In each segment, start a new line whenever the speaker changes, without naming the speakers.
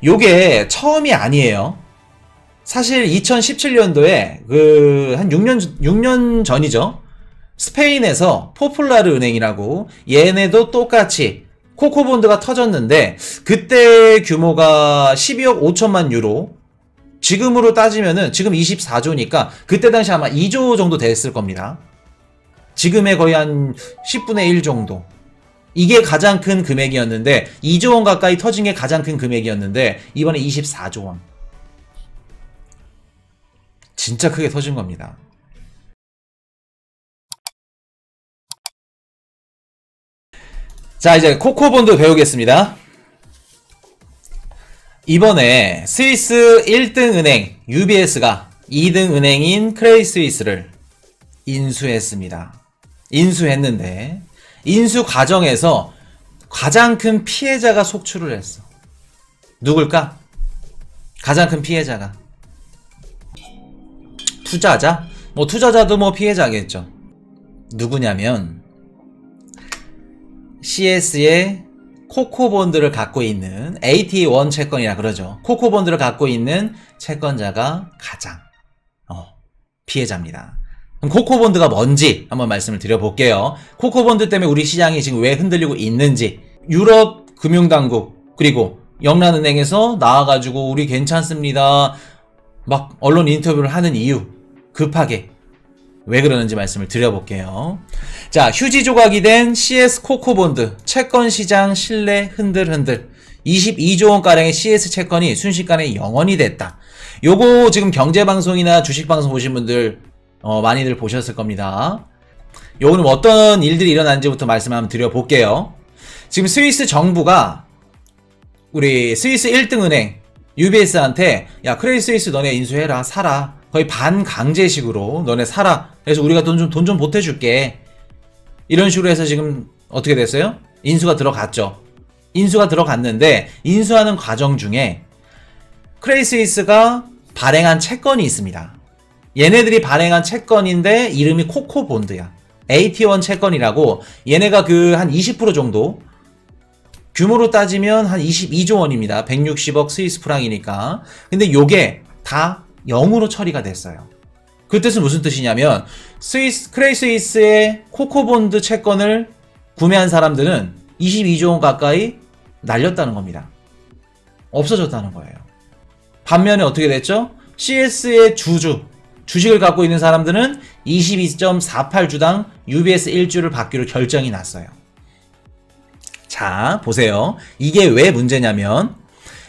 요게 처음이 아니에요. 사실 2017년도에 한 6년 전이죠. 스페인에서 포퓰라르 은행이라고 얘네도 똑같이 코코본드가 터졌는데 그때 규모가 12억 5천만 유로, 지금으로 따지면은 지금 24조니까 그때 당시 아마 2조 정도 됐을 겁니다. 지금의 거의 한 10분의 1 정도. 이게 가장 큰 금액이었는데 2조 원 가까이 터진 게 가장 큰 금액이었는데 이번에 24조 원. 진짜 크게 터진 겁니다. 자, 이제 코코본드 배우겠습니다. 이번에 스위스 1등 은행 UBS가 2등 은행인 크레디스위스를 인수했습니다. 인수했는데 인수 과정에서 가장 큰 피해자가 속출을 했어. 누굴까? 가장 큰 피해자가 투자자? 뭐 투자자도 뭐 피해자겠죠. 누구냐면 CS의 코코본드를 갖고 있는 AT1 채권이라 그러죠. 코코본드를 갖고 있는 채권자가 가장 피해자입니다. 그럼 코코본드가 뭔지 한번 말씀을 드려볼게요. 코코본드 때문에 우리 시장이 지금 왜 흔들리고 있는지, 유럽 금융당국 그리고 영란은행에서 나와가지고 우리 괜찮습니다 막 언론 인터뷰를 하는 이유, 급하게 왜 그러는지 말씀을 드려볼게요. 자, 휴지 조각이 된 CS 코코본드 채권시장 신뢰 흔들흔들. 22조 원가량의 CS 채권이 순식간에 0원이 됐다. 요거 지금 경제방송이나 주식방송 보신 분들 많이들 보셨을 겁니다. 요거는 어떤 일들이 일어난지부터 말씀 한번 드려볼게요. 지금 스위스 정부가 우리 스위스 1등 은행 UBS한테 야, 크레디스위스 너네 인수해라, 사라. 거의 반강제식으로 너네 사라. 그래서 우리가 돈 좀 보태줄게. 이런 식으로 해서 지금 어떻게 됐어요? 인수가 들어갔죠. 인수가 들어갔는데 인수하는 과정 중에 크레디스위스가 발행한 채권이 있습니다. 얘네들이 발행한 채권인데 이름이 코코본드야. AT1 채권이라고. 얘네가 그 한 20% 정도, 규모로 따지면 한 22조 원입니다. 160억 스위스 프랑이니까. 근데 요게 다 0으로 처리가 됐어요. 그 뜻은 무슨 뜻이냐면 크레디스위스의 코코본드 채권을 구매한 사람들은 22조 원 가까이 날렸다는 겁니다. 없어졌다는 거예요. 반면에 어떻게 됐죠? CS의 주식을 갖고 있는 사람들은 22.48주당 UBS 1주를 받기로 결정이 났어요. 자, 보세요. 이게 왜 문제냐면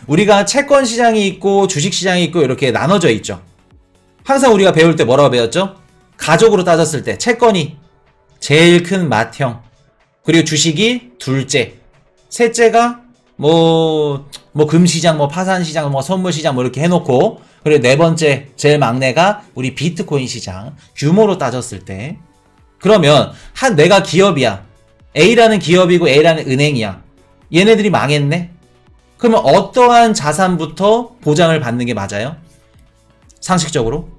우리가 채권 시장이 있고 주식 시장이 있고 이렇게 나눠져 있죠. 항상 우리가 배울 때 뭐라고 배웠죠? 가족으로 따졌을 때 채권이 제일 큰 맏형, 그리고 주식이 둘째, 셋째가 뭐 금시장, 뭐 파산시장, 뭐 선물시장 뭐 이렇게 해놓고, 그리고 네 번째 제일 막내가 우리 비트코인 시장. 규모로 따졌을 때 그러면 내가 기업이야. A라는 기업이고 A라는 은행이야. 얘네들이 망했네? 그러면 어떠한 자산부터 보장을 받는 게 맞아요? 상식적으로?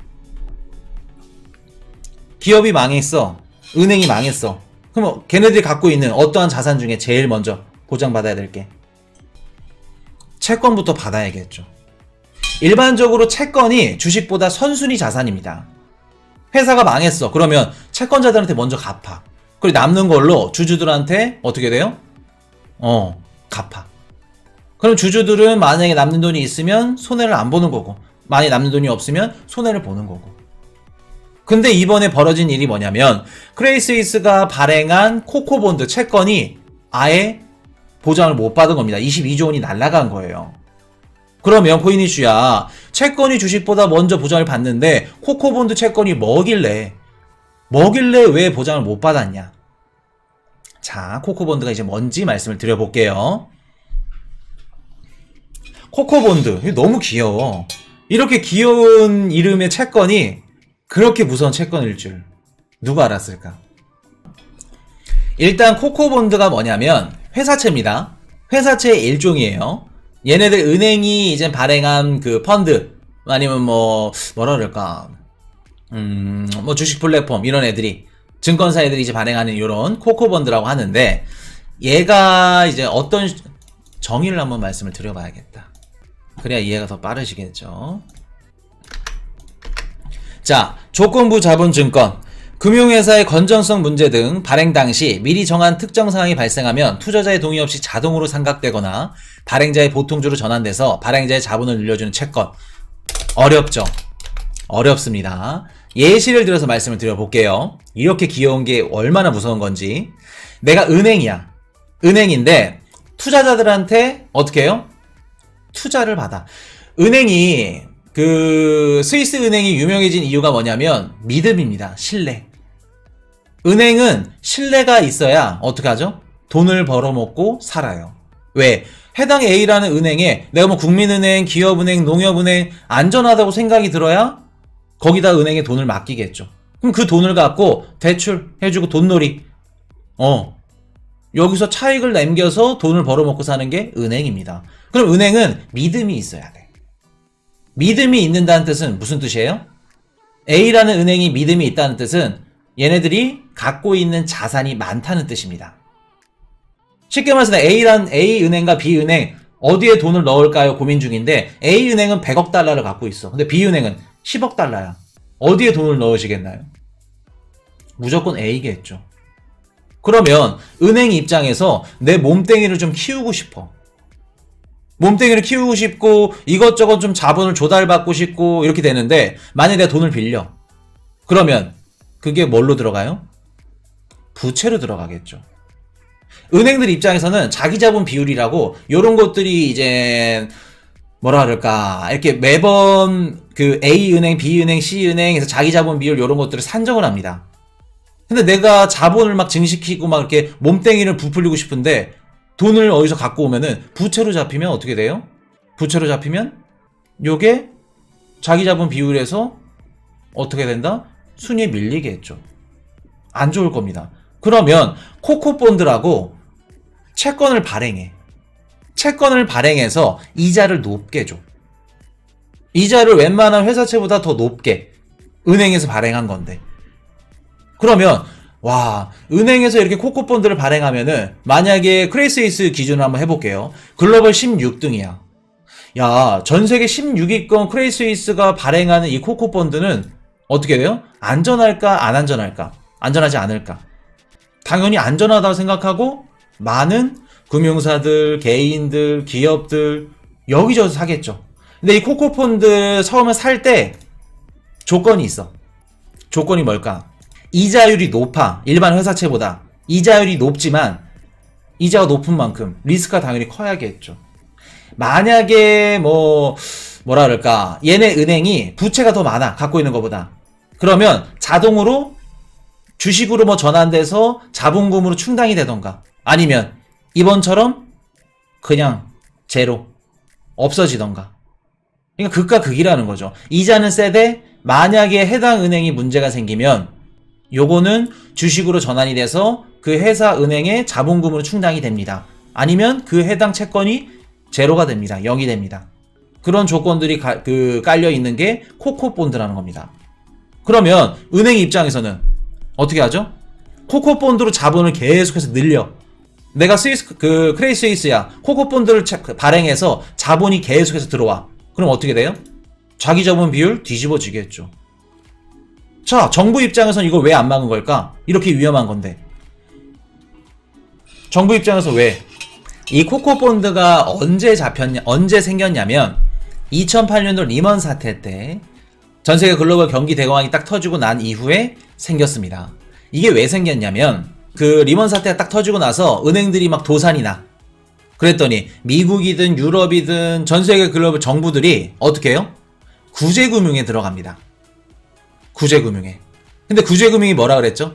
기업이 망했어. 은행이 망했어. 그러면 걔네들이 갖고 있는 어떠한 자산 중에 제일 먼저 보장받아야 될 게? 채권부터 받아야겠죠. 일반적으로 채권이 주식보다 선순위 자산입니다. 회사가 망했어. 그러면 채권자들한테 먼저 갚아. 그리고 남는 걸로 주주들한테 어떻게 돼요? 갚아. 그럼 주주들은 만약에 남는 돈이 있으면 손해를 안 보는 거고, 만약에 남는 돈이 없으면 손해를 보는 거고. 근데 이번에 벌어진 일이 뭐냐면 크레디스위스가 발행한 코코본드 채권이 아예 보장을 못 받은 겁니다. 22조 원이 날아간 거예요. 그러면 코인 이슈야, 채권이 주식보다 먼저 보장을 받는데 코코본드 채권이 뭐길래 왜 보장을 못 받았냐. 자, 코코본드가 이제 뭔지 말씀을 드려볼게요. 코코본드, 너무 귀여워. 이렇게 귀여운 이름의 채권이 그렇게 무서운 채권일 줄 누가 알았을까? 일단 코코본드가 뭐냐면 회사채입니다. 회사채의 일종이에요. 얘네들 은행이 이제 발행한 그 펀드, 아니면 뭐라 그럴까, 뭐 주식 플랫폼 이런 애들이, 증권사 애들이 이제 발행하는 이런 코코본드라고 하는데, 얘가 이제 어떤 정의를 한번 말씀을 드려봐야겠다. 그래야 이해가 더 빠르시겠죠. 자, 조건부 자본증권. 금융회사의 건전성 문제 등 발행 당시 미리 정한 특정 사항이 발생하면 투자자의 동의 없이 자동으로 상각되거나 발행자의 보통주로 전환돼서 발행자의 자본을 늘려주는 채권. 어렵죠? 어렵습니다. 예시를 들어서 말씀을 드려볼게요. 이렇게 귀여운 게 얼마나 무서운 건지. 내가 은행이야. 은행인데 투자자들한테 어떻게 해요? 투자를 받아. 은행이 스위스 은행이 유명해진 이유가 뭐냐면 믿음입니다. 신뢰. 은행은 신뢰가 있어야 어떻게 하죠? 돈을 벌어먹고 살아요. 왜? 해당 A라는 은행에 내가 뭐 국민은행, 기업은행, 농협은행 안전하다고 생각이 들어야 거기다 은행에 돈을 맡기겠죠. 그럼 그 돈을 갖고 대출해주고 돈놀이. 여기서 차익을 남겨서 돈을 벌어먹고 사는 게 은행입니다. 그럼 은행은 믿음이 있어야 돼. 믿음이 있는다는 뜻은 무슨 뜻이에요? A라는 은행이 믿음이 있다는 뜻은 얘네들이 갖고 있는 자산이 많다는 뜻입니다. 쉽게 말해서 A 은행과 B 은행 어디에 돈을 넣을까요? 고민 중인데 A 은행은 100억 달러를 갖고 있어. 근데 B 은행은 10억 달러야. 어디에 돈을 넣으시겠나요? 무조건 A겠죠. 그러면 은행 입장에서 내 몸뚱이를 좀 키우고 싶어. 몸뚱이를 키우고 싶고 이것저것 좀 자본을 조달받고 싶고 이렇게 되는데 만약에 내가 돈을 빌려. 그러면 그게 뭘로 들어가요? 부채로 들어가겠죠. 은행들 입장에서는 자기 자본 비율이라고 이런 것들이 이제 뭐라 그럴까 이렇게 매번 그 A은행, B은행, C은행에서 자기 자본 비율 이런 것들을 산정을 합니다. 근데 내가 자본을 막 증식시키고 막 이렇게 몸뚱이를 부풀리고 싶은데 돈을 어디서 갖고 오면은 부채로 잡히면 어떻게 돼요? 부채로 잡히면 요게 자기 자본 비율에서 어떻게 된다? 순위에 밀리겠죠. 안 좋을 겁니다. 그러면 코코본드라고 채권을 발행해. 채권을 발행해서 이자를 높게 줘. 이자를 웬만한 회사채보다 더 높게 은행에서 발행한 건데. 그러면 와, 은행에서 이렇게 코코본드를 발행하면은 만약에 크레디스위스 기준으로 한번 해볼게요. 글로벌 16등이야. 야, 전세계 16위권 크레디스위스가 발행하는 이 코코본드는 어떻게 돼요? 안전할까 안 안전할까? 안전하지 않을까? 당연히 안전하다고 생각하고 많은 금융사들, 개인들, 기업들 여기저기서 사겠죠. 근데 이 코코본드 처음에 살 때 조건이 있어. 조건이 뭘까? 이자율이 높아. 일반 회사채보다. 이자율이 높지만 이자가 높은 만큼 리스크가 당연히 커야겠죠. 만약에 뭐라 그럴까 얘네 은행이 부채가 더 많아. 갖고 있는 것보다. 그러면 자동으로 주식으로 뭐 전환돼서 자본금으로 충당이 되던가 아니면 이번처럼 그냥 제로 없어지던가. 그러니까 극과 극이라는 거죠. 이자는 세대 만약에 해당 은행이 문제가 생기면 요거는 주식으로 전환이 돼서 그 회사 은행의 자본금으로 충당이 됩니다. 아니면 그 해당 채권이 제로가 됩니다. 0이 됩니다. 그런 조건들이 깔려 있는 게 코코본드라는 겁니다. 그러면 은행 입장에서는 어떻게 하죠? 코코본드로 자본을 계속해서 늘려. 내가 크레디스위스야. 코코본드를 발행해서 자본이 계속해서 들어와. 그럼 어떻게 돼요? 자기 자본 비율 뒤집어지겠죠. 자, 정부 입장에서는 이걸 왜 안 막은 걸까? 이렇게 위험한 건데. 정부 입장에서 왜? 이 코코본드가 언제 생겼냐면 2008년도 리먼 사태 때 전세계 글로벌 경기 대공황이 딱 터지고 난 이후에 생겼습니다. 이게 왜 생겼냐면 그 리먼 사태가 딱 터지고 나서 은행들이 막 도산이 나. 그랬더니 미국이든 유럽이든 전세계 글로벌 정부들이 어떻게 해요? 구제금융에 들어갑니다. 구제금융에. 근데 구제금융이 뭐라 그랬죠?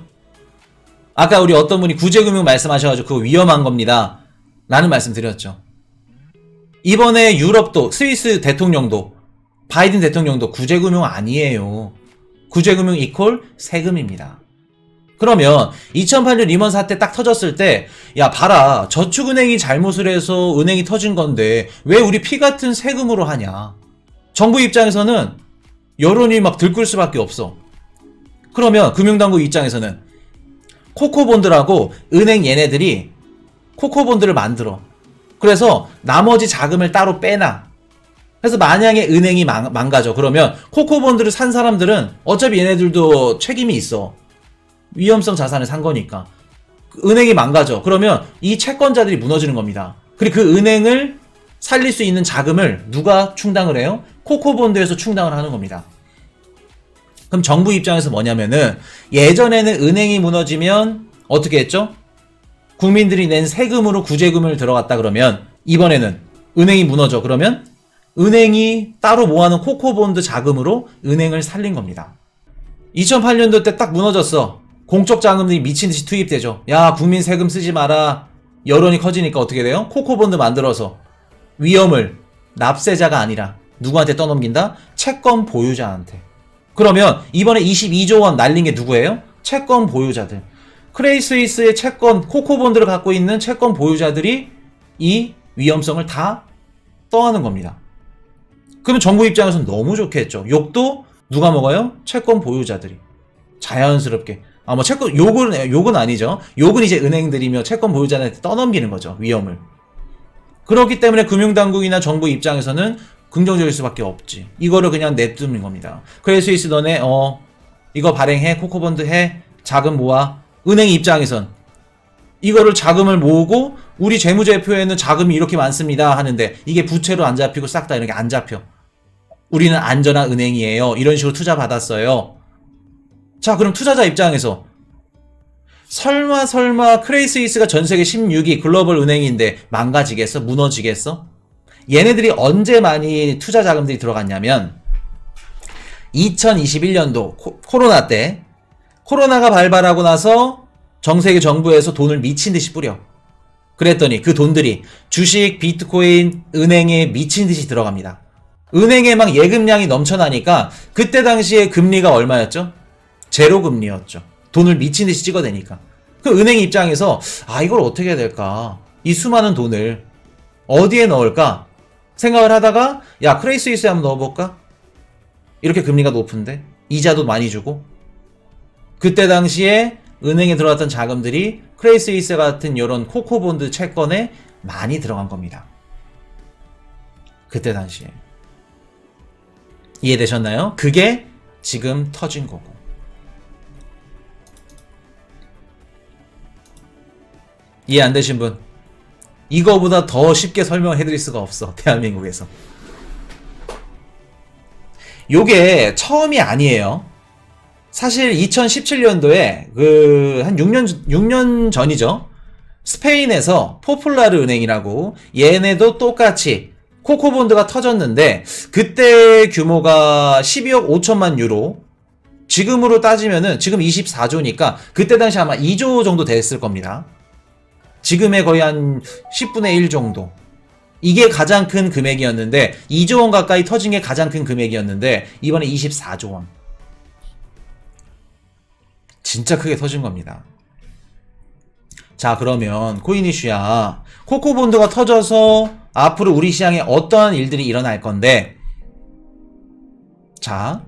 아까 우리 어떤 분이 구제금융 말씀하셔가지고 그거 위험한 겁니다 라는 말씀 드렸죠. 이번에 유럽도 스위스 대통령도 바이든 대통령도 구제금융 아니에요. 구제금융 이퀄 세금입니다. 그러면 2008년 리먼 사태 딱 터졌을 때 야 봐라 저축은행이 잘못을 해서 은행이 터진 건데 왜 우리 피 같은 세금으로 하냐. 정부 입장에서는 여론이 막 들끓을 수밖에 없어. 그러면 금융당국 입장에서는 코코본드라고 은행 얘네들이 코코본드를 만들어. 그래서 나머지 자금을 따로 빼놔. 그래서 만약에 은행이 망가져. 그러면 코코본드를 산 사람들은 어차피 얘네들도 책임이 있어. 위험성 자산을 산 거니까. 은행이 망가져. 그러면 이 채권자들이 무너지는 겁니다. 그리고 그 은행을 살릴 수 있는 자금을 누가 충당을 해요? 코코본드에서 충당을 하는 겁니다. 그럼 정부 입장에서 뭐냐면은 예전에는 은행이 무너지면 어떻게 했죠? 국민들이 낸 세금으로 구제금을 들어갔다 그러면 이번에는 은행이 무너져. 그러면 은행이 따로 모아놓은 코코본드 자금으로 은행을 살린 겁니다. 2008년도 때 딱 무너졌어. 공적 자금들이 미친듯이 투입되죠. 야, 국민 세금 쓰지 마라. 여론이 커지니까 어떻게 돼요? 코코본드 만들어서 위험을 납세자가 아니라 누구한테 떠넘긴다? 채권 보유자한테. 그러면 이번에 22조 원 날린 게 누구예요? 채권 보유자들. 크레디스위스의 채권, 코코본드를 갖고 있는 채권 보유자들이 이 위험성을 다 떠안은 겁니다. 그러면 정부 입장에서는 너무 좋겠죠. 욕도 누가 먹어요? 채권 보유자들이. 자연스럽게. 뭐 채권, 욕은 아니죠. 욕은 이제 은행들이며 채권 보유자한테 떠넘기는 거죠. 위험을. 그렇기 때문에 금융당국이나 정부 입장에서는 긍정적일 수밖에 없지. 이거를 그냥 냅두는 겁니다. 크레디스위스 너네, 이거 발행해, 코코본드 해, 자금 모아. 은행 입장에선 이거를 자금을 모으고 우리 재무제표에는 자금이 이렇게 많습니다 하는데 이게 부채로 안 잡히고 싹 다 이렇게 안 잡혀. 우리는 안전한 은행이에요. 이런 식으로 투자 받았어요. 자, 그럼 투자자 입장에서 설마 크레디스위스가 전세계 16위 글로벌 은행인데 망가지겠어? 무너지겠어? 얘네들이 언제 많이 투자 자금들이 들어갔냐면 2021년도 코로나 때 코로나가 발발하고 나서 정세계 정부에서 돈을 미친듯이 뿌려. 그랬더니 그 돈들이 주식, 비트코인, 은행에 미친듯이 들어갑니다. 은행에 막 예금량이 넘쳐나니까 그때 당시에 금리가 얼마였죠? 제로 금리였죠. 돈을 미친듯이 찍어대니까. 그 은행 입장에서 이걸 어떻게 해야 될까? 이 수많은 돈을 어디에 넣을까? 생각을 하다가 야, 크레디스위스에 한번 넣어볼까? 이렇게 금리가 높은데 이자도 많이 주고 그때 당시에 은행에 들어갔던 자금들이 크레디스위스 같은 이런 코코본드 채권에 많이 들어간 겁니다. 그때 당시에. 이해되셨나요? 그게 지금 터진 거고. 이해 안 되신 분? 이거보다 더 쉽게 설명해 드릴 수가 없어. 대한민국에서. 요게 처음이 아니에요. 사실 2017년도에 한 6년 전이죠. 스페인에서 포퓰라르 은행이라고 얘네도 똑같이 코코본드가 터졌는데 그때 규모가 12억 5천만 유로. 지금으로 따지면은 지금 24조니까 그때 당시 아마 2조 정도 됐을 겁니다. 지금의 거의 한 10분의 1 정도. 이게 가장 큰 금액이었는데 2조 원 가까이 터진 게 가장 큰 금액이었는데 이번에 24조 원. 진짜 크게 터진 겁니다. 자, 그러면 코인 이슈야. 코코본드가 터져서 앞으로 우리 시장에 어떠한 일들이 일어날 건데 자,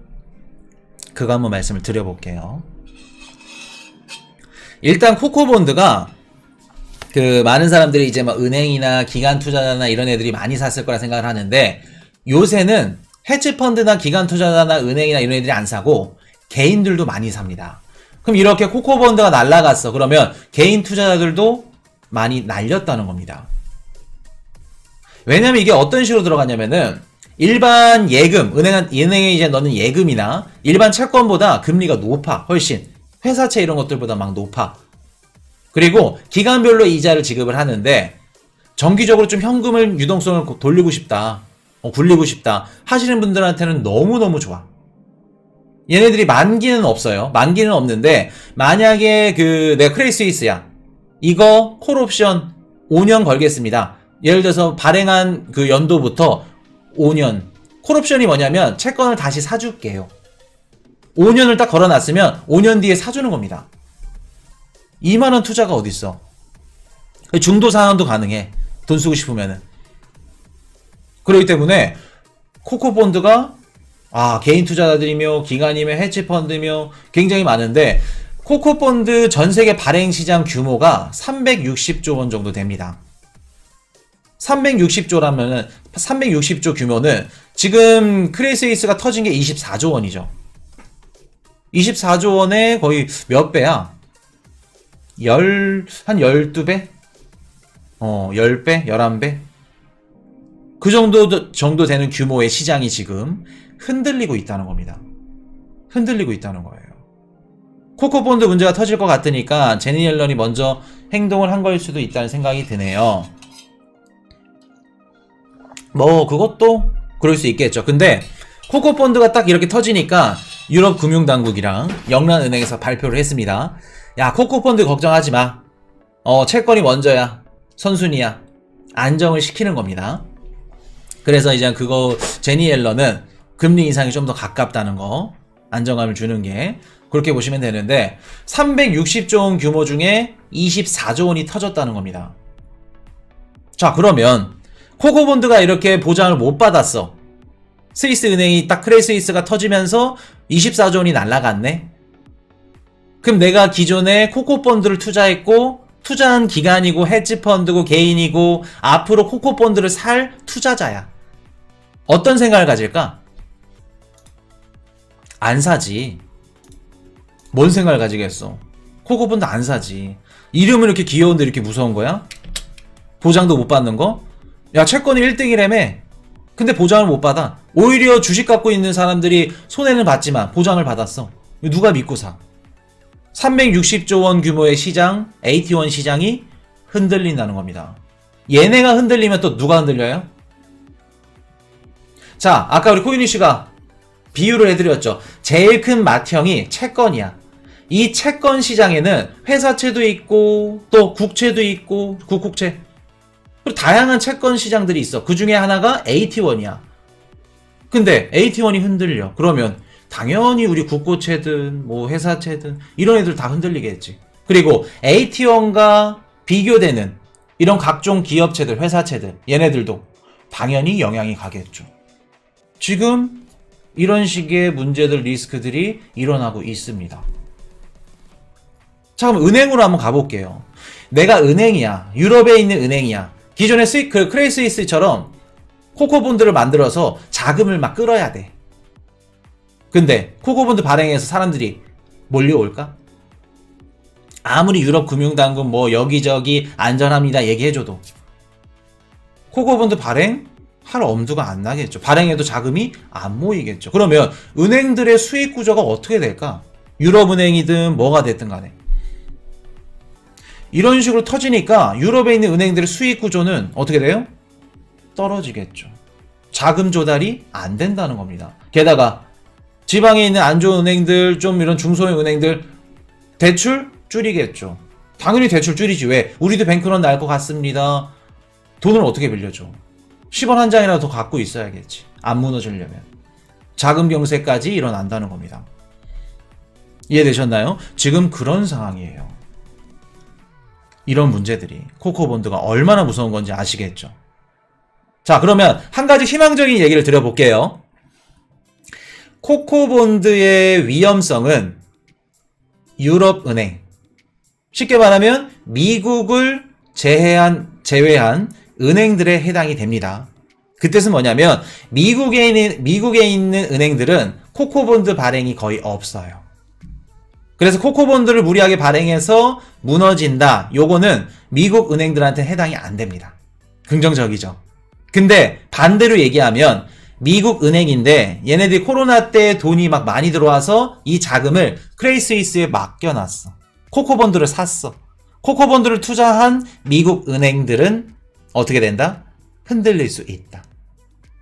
그거 한번 말씀을 드려볼게요. 일단 코코본드가 많은 사람들이 이제 막 은행이나 기관 투자자나 이런 애들이 많이 샀을 거라 생각을 하는데 요새는 헤지펀드나 기관 투자자나 은행이나 이런 애들이 안 사고 개인들도 많이 삽니다. 그럼 이렇게 코코본드가 날라갔어. 그러면 개인 투자자들도 많이 날렸다는 겁니다. 왜냐면 이게 어떤 식으로 들어가냐면은 일반 예금, 은행에 이제 넣는 예금이나 일반 채권보다 금리가 높아. 훨씬. 회사채 이런 것들보다 막 높아. 그리고 기간별로 이자를 지급을 하는데 정기적으로 좀 현금을 유동성을 돌리고 싶다. 굴리고 싶다. 하시는 분들한테는 너무너무 좋아. 얘네들이 만기는 없어요. 만기는 없는데 만약에 내가 크레디스위스야. 이거 콜옵션 5년 걸겠습니다. 예를 들어서 발행한 그 연도부터 5년. 콜옵션이 뭐냐면 채권을 다시 사줄게요. 5년을 딱 걸어놨으면 5년 뒤에 사주는 겁니다. 2만원 투자가 어딨어. 중도 상환도 가능해. 돈 쓰고 싶으면은. 그렇기 때문에 코코본드가 개인 투자자들이며 기관이며 헤지펀드며 굉장히 많은데 코코본드 전세계 발행시장 규모가 360조 원 정도 됩니다. 360조라면은 360조 규모는 지금 크레이스이스가 터진 게 24조 원이죠. 24조 원에 거의 몇 배야? 한 12배? 10배? 11배? 그 정도 되는 규모의 시장이 지금 흔들리고 있다는 겁니다. 흔들리고 있다는 거예요. 코코본드 문제가 터질 것 같으니까 제니 옐런이 먼저 행동을 한 거일 수도 있다는 생각이 드네요. 뭐 그것도 그럴 수 있겠죠. 근데 코코본드가 딱 이렇게 터지니까 유럽 금융당국이랑 영란은행에서 발표를 했습니다. 야, 코코본드 걱정하지 마. 채권이 먼저야. 선순위야. 안정을 시키는 겁니다. 그래서 이제 그거 제니 옐런은 금리 인상이 좀 더 가깝다는 거, 안정감을 주는 게, 그렇게 보시면 되는데 360조 원 규모 중에 24조 원이 터졌다는 겁니다. 자, 그러면 코코본드가 이렇게 보장을 못 받았어. 스위스 은행이 딱 크레이스이스가 터지면서 24조 원이 날라갔네. 그럼 내가 기존에 코코본드를 투자했고, 투자한 기관이고 헤지펀드고 개인이고 앞으로 코코본드를 살 투자자야. 어떤 생각을 가질까? 안 사지. 뭔 생각을 가지겠어? 코코본드 안 사지. 이름은 이렇게 귀여운데 이렇게 무서운 거야? 보장도 못 받는 거? 야, 채권이 1등이라며. 근데 보장을 못 받아. 오히려 주식 갖고 있는 사람들이 손해는 봤지만 보장을 받았어. 누가 믿고 사? 360조 원 규모의 시장, AT1 시장이 흔들린다는 겁니다. 얘네가 흔들리면 또 누가 흔들려요? 자, 아까 우리 코유니 씨가 비유를 해드렸죠. 제일 큰 맏형이 채권이야. 이 채권 시장에는 회사채도 있고 또 국채도 있고 국국채, 그리고 다양한 채권 시장들이 있어. 그 중에 하나가 AT1이야. 근데 AT1이 흔들려. 그러면 당연히 우리 국고채든 뭐 회사채든 이런 애들 다 흔들리겠지. 그리고 AT1과 비교되는 이런 각종 기업체들, 회사채들, 얘네들도 당연히 영향이 가겠죠. 지금 이런 식의 문제들, 리스크들이 일어나고 있습니다. 자, 그럼 은행으로 한번 가볼게요. 내가 은행이야. 유럽에 있는 은행이야. 기존의 크레이스이스처럼 코코본드를 만들어서 자금을 막 끌어야 돼. 근데 코코본드 발행해서 사람들이 몰려올까? 아무리 유럽 금융당국 뭐 여기저기 안전합니다 얘기해줘도 코코본드 발행 할 엄두가 안 나겠죠. 발행해도 자금이 안 모이겠죠. 그러면 은행들의 수익 구조가 어떻게 될까? 유럽은행이든 뭐가 됐든 간에 이런 식으로 터지니까 유럽에 있는 은행들의 수익 구조는 어떻게 돼요? 떨어지겠죠. 자금 조달이 안 된다는 겁니다. 게다가 지방에 있는 안 좋은 은행들, 좀 이런 중소형 은행들 대출 줄이겠죠. 당연히 대출 줄이지. 왜? 우리도 뱅크런 날 것 같습니다. 돈을 어떻게 빌려줘? 10원 한 장이라도 더 갖고 있어야겠지. 안 무너지려면. 자금 경세까지 일어난다는 겁니다. 이해되셨나요? 지금 그런 상황이에요. 이런 문제들이 코코본드가 얼마나 무서운 건지 아시겠죠? 자, 그러면 한 가지 희망적인 얘기를 드려볼게요. 코코본드의 위험성은 유럽은행, 쉽게 말하면 미국을 제외한 은행들에 해당이 됩니다. 그 뜻은 뭐냐면 미국에 있는 은행들은 코코본드 발행이 거의 없어요. 그래서 코코본드를 무리하게 발행해서 무너진다. 요거는 미국 은행들한테 해당이 안 됩니다. 긍정적이죠. 근데 반대로 얘기하면 미국 은행인데 얘네들이 코로나 때 돈이 막 많이 들어와서 이 자금을 크레이스이스에 맡겨놨어. 코코본드를 샀어. 코코본드를 투자한 미국 은행들은 어떻게 된다? 흔들릴 수 있다.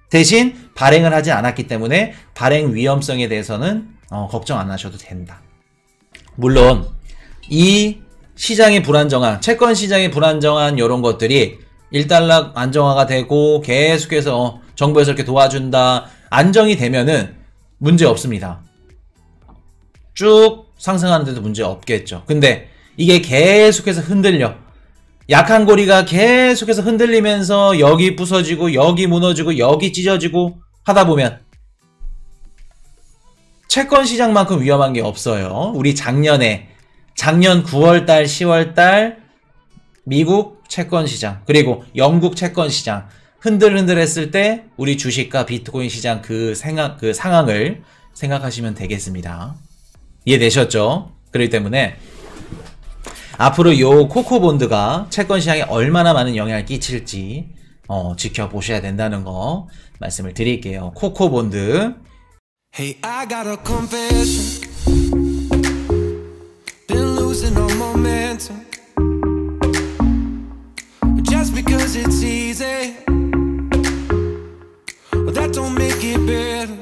대신 발행을 하지 않았기 때문에 발행 위험성에 대해서는 걱정 안 하셔도 된다. 물론 이 시장의 불안정한, 채권 시장의 불안정한 이런 것들이 일단락 안정화가 되고 계속해서 정부에서 이렇게 도와준다, 안정이 되면은 문제 없습니다. 쭉 상승하는데도 문제 없겠죠. 근데 이게 계속해서 흔들려. 약한 고리가 계속해서 흔들리면서 여기 부서지고 여기 무너지고 여기 찢어지고 하다 보면 채권 시장만큼 위험한 게 없어요. 우리 작년 9월달, 10월달 미국 채권 시장, 그리고 영국 채권 시장 흔들흔들했을 때 우리 주식과 비트코인 시장 그 상황을 생각하시면 되겠습니다. 이해되셨죠? 그렇기 때문에 앞으로 요 코코본드가 채권 시장에 얼마나 많은 영향을 끼칠지 지켜보셔야 된다는 거 말씀을 드릴게요. 코코본드.
Hey, I got a confession. Been losing all momentum. Just because it's easy, but that don't make it better.